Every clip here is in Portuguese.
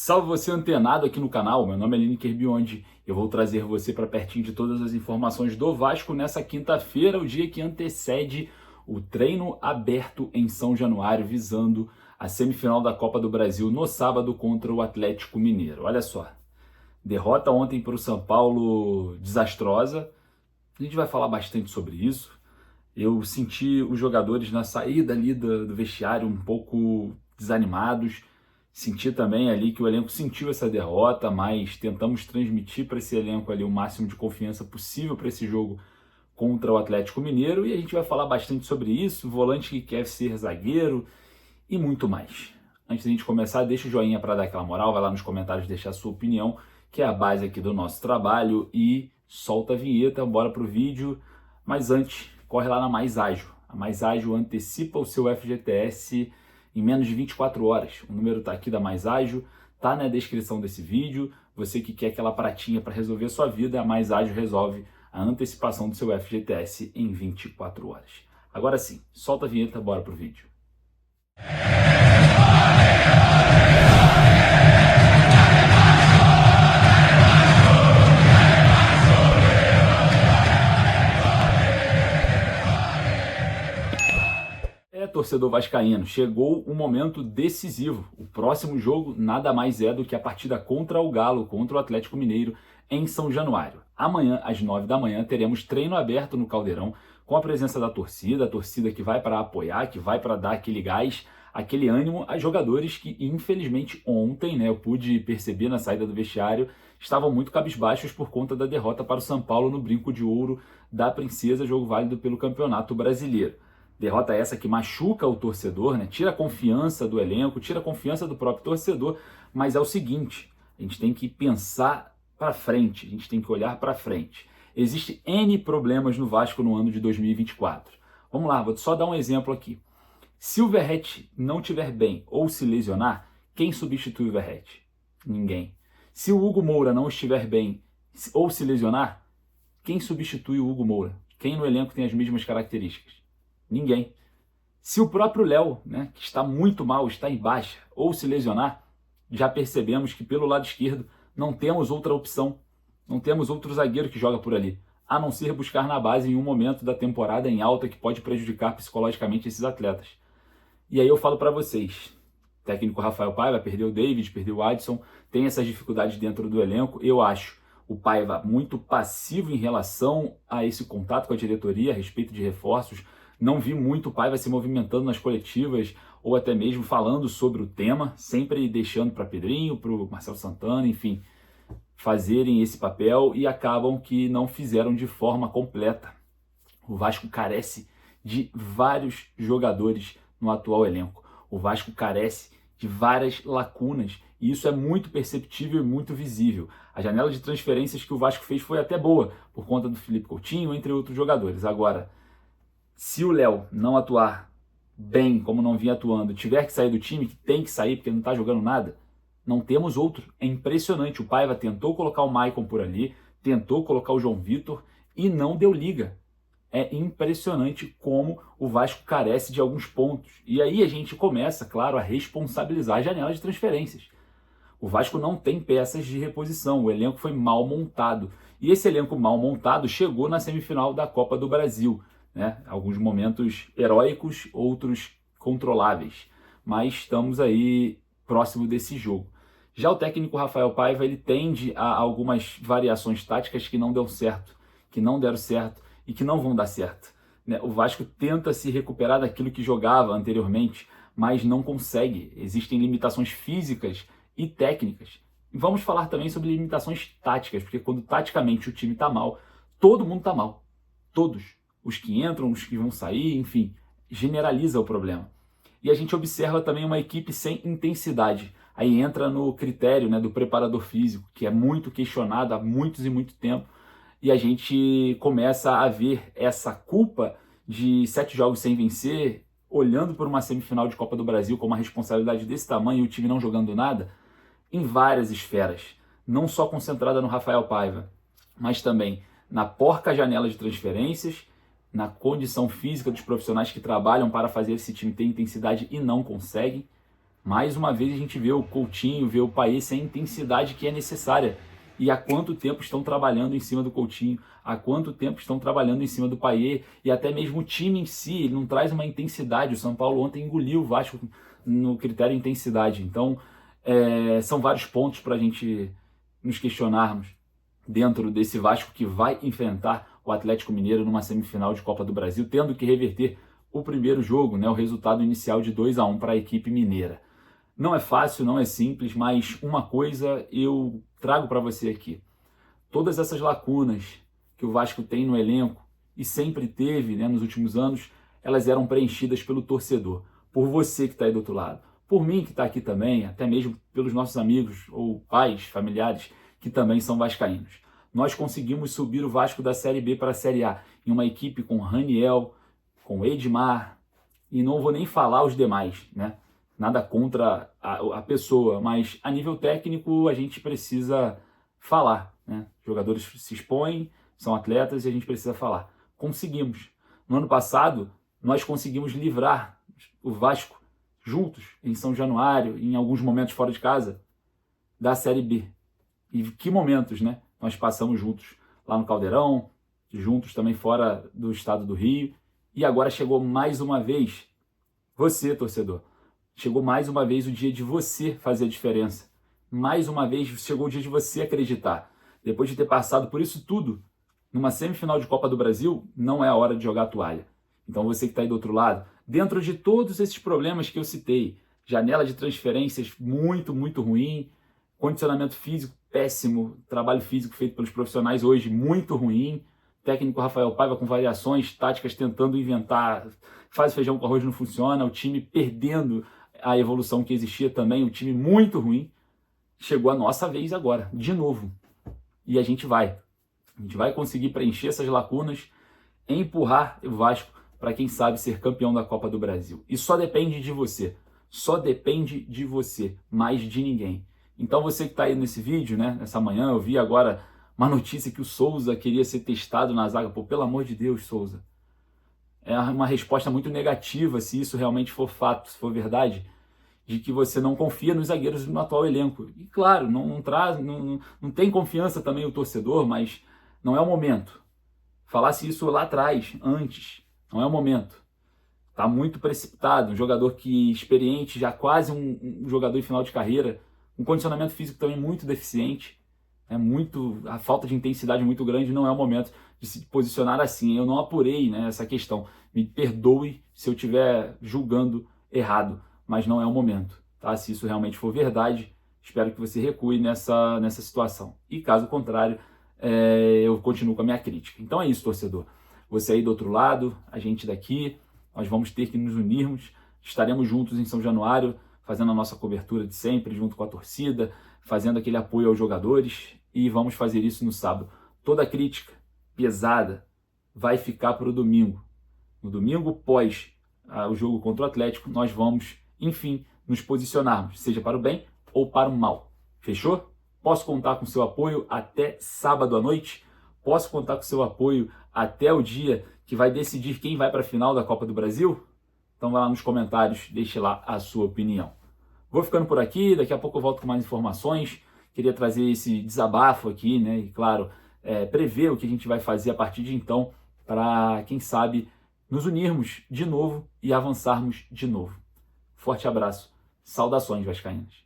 Salve você antenado aqui no canal, meu nome é Lineker Biondi. Eu vou trazer você para pertinho de todas as informações do Vasco nessa quinta-feira, o dia que antecede o treino aberto em São Januário, visando a semifinal da Copa do Brasil no sábado contra o Atlético Mineiro. Olha só, derrota ontem para o São Paulo desastrosa, a gente vai falar bastante sobre isso. Eu senti os jogadores na saída ali do vestiário um pouco desanimados. Senti também ali que o elenco sentiu essa derrota, mas tentamos transmitir para esse elenco ali o máximo de confiança possível para esse jogo contra o Atlético Mineiro. E a gente vai falar bastante sobre isso, volante que quer ser zagueiro e muito mais. Antes da gente começar, deixa o joinha para dar aquela moral, vai lá nos comentários deixar a sua opinião, que é a base aqui do nosso trabalho, e solta a vinheta, bora pro vídeo. Mas antes, corre lá na Mais Ágil. A Mais Ágil antecipa o seu FGTS em menos de 24 horas. O número está aqui da Mais Ágil, está na descrição desse vídeo. Você que quer aquela pratinha para resolver a sua vida, a Mais Ágil resolve a antecipação do seu FGTS em 24 horas. Agora sim, solta a vinheta, bora pro vídeo. Torcedor vascaíno, chegou um momento decisivo. O próximo jogo nada mais é do que a partida contra o Galo, contra o Atlético Mineiro, em São Januário. Amanhã, às 9 da manhã, teremos treino aberto no Caldeirão, com a presença da torcida, a torcida que vai para apoiar, que vai para dar aquele gás, aquele ânimo a jogadores que, infelizmente, ontem, eu pude perceber na saída do vestiário, estavam muito cabisbaixos por conta da derrota para o São Paulo no Brinco de Ouro da Princesa, jogo válido pelo Campeonato Brasileiro. Derrota essa que machuca o torcedor, tira a confiança do elenco, tira a confiança do próprio torcedor, mas é o seguinte, a gente tem que pensar para frente, a gente tem que olhar para frente. Existem N problemas no Vasco no ano de 2024. Vamos lá, vou só dar um exemplo aqui. Se o Verratti não estiver bem ou se lesionar, quem substitui o Verratti? Ninguém. Se o Hugo Moura não estiver bem ou se lesionar, quem substitui o Hugo Moura? Quem no elenco tem as mesmas características? Ninguém. Se o próprio Léo, que está muito mal, está em baixa, ou se lesionar, já percebemos que pelo lado esquerdo não temos outra opção, não temos outro zagueiro que joga por ali, a não ser buscar na base em um momento da temporada em alta que pode prejudicar psicologicamente esses atletas. E aí eu falo para vocês, o técnico Rafael Paiva perdeu o David, perdeu o Adson, tem essas dificuldades dentro do elenco. Eu acho o Paiva muito passivo em relação a esse contato com a diretoria a respeito de reforços. Não vi muito o Paiva se movimentando nas coletivas ou até mesmo falando sobre o tema, sempre deixando para Pedrinho, para o Marcelo Santana, enfim, fazerem esse papel e acabam que não fizeram de forma completa. O Vasco carece de vários jogadores no atual elenco. O Vasco carece de várias lacunas e isso é muito perceptível e muito visível. A janela de transferências que o Vasco fez foi até boa, por conta do Felipe Coutinho, entre outros jogadores. Agora, se o Léo não atuar bem, como não vinha atuando, tiver que sair do time, que tem que sair porque não está jogando nada, não temos outro. É impressionante. O Paiva tentou colocar o Maicon por ali, tentou colocar o João Vitor e não deu liga. É impressionante como o Vasco carece de alguns pontos. E aí a gente começa, claro, a responsabilizar a janela de transferências. O Vasco não tem peças de reposição, o elenco foi mal montado. E esse elenco mal montado chegou na semifinal da Copa do Brasil. Alguns momentos heróicos, outros controláveis, mas estamos aí próximo desse jogo. Já o técnico Rafael Paiva, ele tende a algumas variações táticas que não deram certo e que não vão dar certo. O Vasco tenta se recuperar daquilo que jogava anteriormente, mas não consegue. Existem limitações físicas e técnicas. E vamos falar também sobre limitações táticas, porque quando taticamente o time está mal, todo mundo está mal. Todos. Os que entram, os que vão sair, enfim, generaliza o problema. E a gente observa também uma equipe sem intensidade. Aí entra no critério do preparador físico, que é muito questionado há muitos e muito tempo, e a gente começa a ver essa culpa de 7 jogos sem vencer, olhando por uma semifinal de Copa do Brasil com uma responsabilidade desse tamanho e o time não jogando nada, em várias esferas, não só concentrada no Rafael Paiva, mas também na porca janela de transferências, na condição física dos profissionais que trabalham para fazer esse time ter intensidade e não conseguem, Mais uma vez a gente vê o Coutinho, vê o Payet sem a intensidade que é necessária. E há quanto tempo estão trabalhando em cima do Coutinho, há quanto tempo estão trabalhando em cima do Payet, e até mesmo o time em si, ele não traz uma intensidade. O São Paulo ontem engoliu o Vasco no critério de intensidade. Então, são vários pontos para a gente nos questionarmos dentro desse Vasco que vai enfrentar o Atlético Mineiro numa semifinal de Copa do Brasil, tendo que reverter o primeiro jogo, né, o resultado inicial de 2-1 para a equipe mineira. Não é fácil, não é simples, mas uma coisa eu trago para você aqui. Todas essas lacunas que o Vasco tem no elenco, e sempre teve, né, nos últimos anos, elas eram preenchidas pelo torcedor, por você que está aí do outro lado, por mim que está aqui também, até mesmo pelos nossos amigos ou pais, familiares, que também são vascaínos. Nós conseguimos subir o Vasco da Série B para a Série A, em uma equipe com Raniel, com Edmar, e não vou nem falar os demais, né? Nada contra a pessoa, mas a nível técnico a gente precisa falar, né? Jogadores se expõem, são atletas e a gente precisa falar. Conseguimos. No ano passado, nós conseguimos livrar o Vasco juntos, em São Januário, em alguns momentos fora de casa, da Série B. E que momentos, né? Nós passamos juntos lá no Caldeirão, juntos também fora do estado do Rio, e agora chegou mais uma vez você, torcedor. Chegou mais uma vez o dia de você fazer a diferença. Mais uma vez chegou o dia de você acreditar. Depois de ter passado por isso tudo, numa semifinal de Copa do Brasil, não é a hora de jogar a toalha. Então você que está aí do outro lado, dentro de todos esses problemas que eu citei, janela de transferências muito, muito ruim, condicionamento físico péssimo, trabalho físico feito pelos profissionais hoje muito ruim, técnico Rafael Paiva com variações táticas tentando inventar, faz feijão com arroz não funciona, o time perdendo a evolução que existia também, o time muito ruim. Chegou a nossa vez agora, de novo. E a gente vai conseguir preencher essas lacunas, empurrar o Vasco para quem sabe ser campeão da Copa do Brasil. E só depende de você. Só depende de você, mais de ninguém. Então você que está aí nesse vídeo, né, nessa manhã, eu vi agora uma notícia que o Souza queria ser testado na zaga. Pô, pelo amor de Deus, Souza. É uma resposta muito negativa, se isso realmente for fato, se for verdade, de que você não confia nos zagueiros no atual elenco. E claro, não tem confiança também o torcedor, mas não é o momento. Falasse isso lá atrás, antes, não é o momento. Está muito precipitado, um jogador que experiente, já quase um jogador em final de carreira, um condicionamento físico também muito deficiente, a falta de intensidade muito grande, não é o momento de se posicionar assim. Eu não apurei, né, essa questão. Me perdoe se eu estiver julgando errado, mas não é o momento. Tá? Se isso realmente for verdade, espero que você recue nessa situação. E caso contrário, eu continuo com a minha crítica. Então é isso, torcedor. Você aí do outro lado, a gente daqui, nós vamos ter que nos unirmos. Estaremos juntos em São Januário, fazendo a nossa cobertura de sempre, junto com a torcida, fazendo aquele apoio aos jogadores, e vamos fazer isso no sábado. Toda crítica pesada vai ficar para o domingo. No domingo, pós o jogo contra o Atlético, nós vamos, enfim, nos posicionarmos, seja para o bem ou para o mal. Fechou? Posso contar com seu apoio até sábado à noite? Posso contar com seu apoio até o dia que vai decidir quem vai para a final da Copa do Brasil? Então vai lá nos comentários, deixe lá a sua opinião. Vou ficando por aqui, daqui a pouco eu volto com mais informações. Queria trazer esse desabafo aqui, né? E claro, prever o que a gente vai fazer a partir de então, para, quem sabe, nos unirmos de novo e avançarmos de novo. Forte abraço. Saudações vascaínas.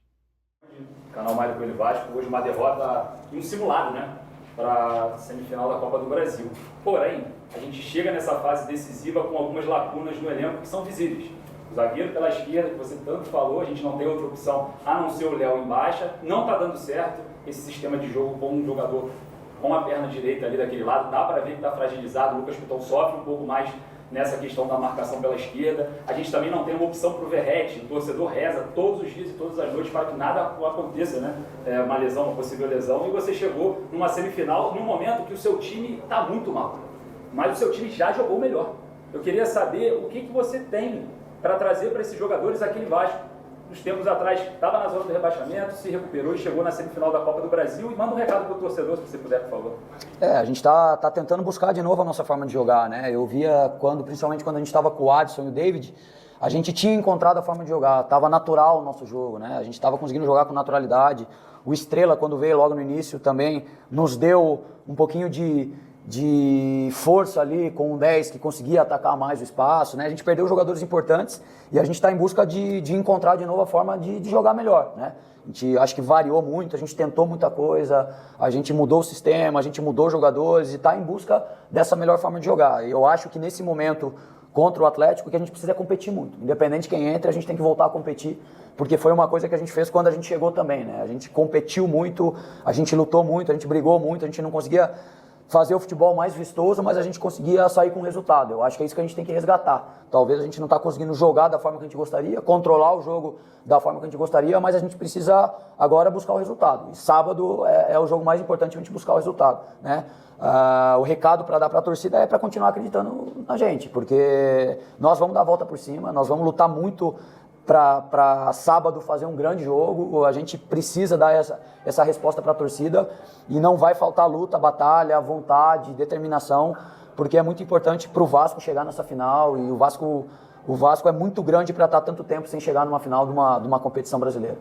Canal Mário Coelho Vasco, hoje uma derrota e um simulado, né? Para a semifinal da Copa do Brasil. Porém, a gente chega nessa fase decisiva com algumas lacunas no elenco que são visíveis. O zagueiro pela esquerda, que você tanto falou, a gente não tem outra opção a não ser o Léo em baixa. Não está dando certo esse sistema de jogo com um jogador com a perna direita ali daquele lado. Dá para ver que está fragilizado. O Lucas Piton sofre um pouco mais nessa questão da marcação pela esquerda. A gente também não tem uma opção para o Verratti. O torcedor reza todos os dias e todas as noites para que nada aconteça, né? Uma lesão, uma possível lesão. E você chegou numa semifinal num momento que o seu time está muito mal. Mas o seu time já jogou melhor. Eu queria saber o que você tem para trazer para esses jogadores aquele Vasco. Nos tempos atrás estava na zona do rebaixamento, se recuperou e chegou na semifinal da Copa do Brasil. E manda um recado para o torcedor, se você puder, por favor. A gente tá tentando buscar de novo a nossa forma de jogar, né? Eu via, principalmente quando a gente estava com o Adson e o David, a gente tinha encontrado a forma de jogar, estava natural o nosso jogo, né? A gente estava conseguindo jogar com naturalidade. O Estrela, quando veio logo no início, também nos deu um pouquinho de força ali com o 10 que conseguia atacar mais o espaço, né? A gente perdeu jogadores importantes e a gente está em busca de encontrar de novo a forma de jogar melhor, né? A gente acho que variou muito, a gente tentou muita coisa, a gente mudou o sistema, a gente mudou jogadores e está em busca dessa melhor forma de jogar. Eu acho que nesse momento contra o Atlético que a gente precisa competir muito. Independente de quem entre, a gente tem que voltar a competir, porque foi uma coisa que a gente fez quando a gente chegou também, né? A gente competiu muito, a gente lutou muito, a gente brigou muito, a gente não conseguia fazer o futebol mais vistoso, mas a gente conseguia sair com resultado. Eu acho que é isso que a gente tem que resgatar. Talvez a gente não está conseguindo jogar da forma que a gente gostaria, controlar o jogo da forma que a gente gostaria, mas a gente precisa agora buscar o resultado. E sábado é o jogo mais importante a gente buscar o resultado, né? O recado para dar para a torcida é para continuar acreditando na gente, porque nós vamos dar a volta por cima, nós vamos lutar muito para sábado fazer um grande jogo. A gente precisa dar essa resposta para a torcida e não vai faltar luta, batalha, vontade, determinação, porque é muito importante para o Vasco chegar nessa final e o Vasco é muito grande para estar tanto tempo sem chegar numa final de uma competição brasileira.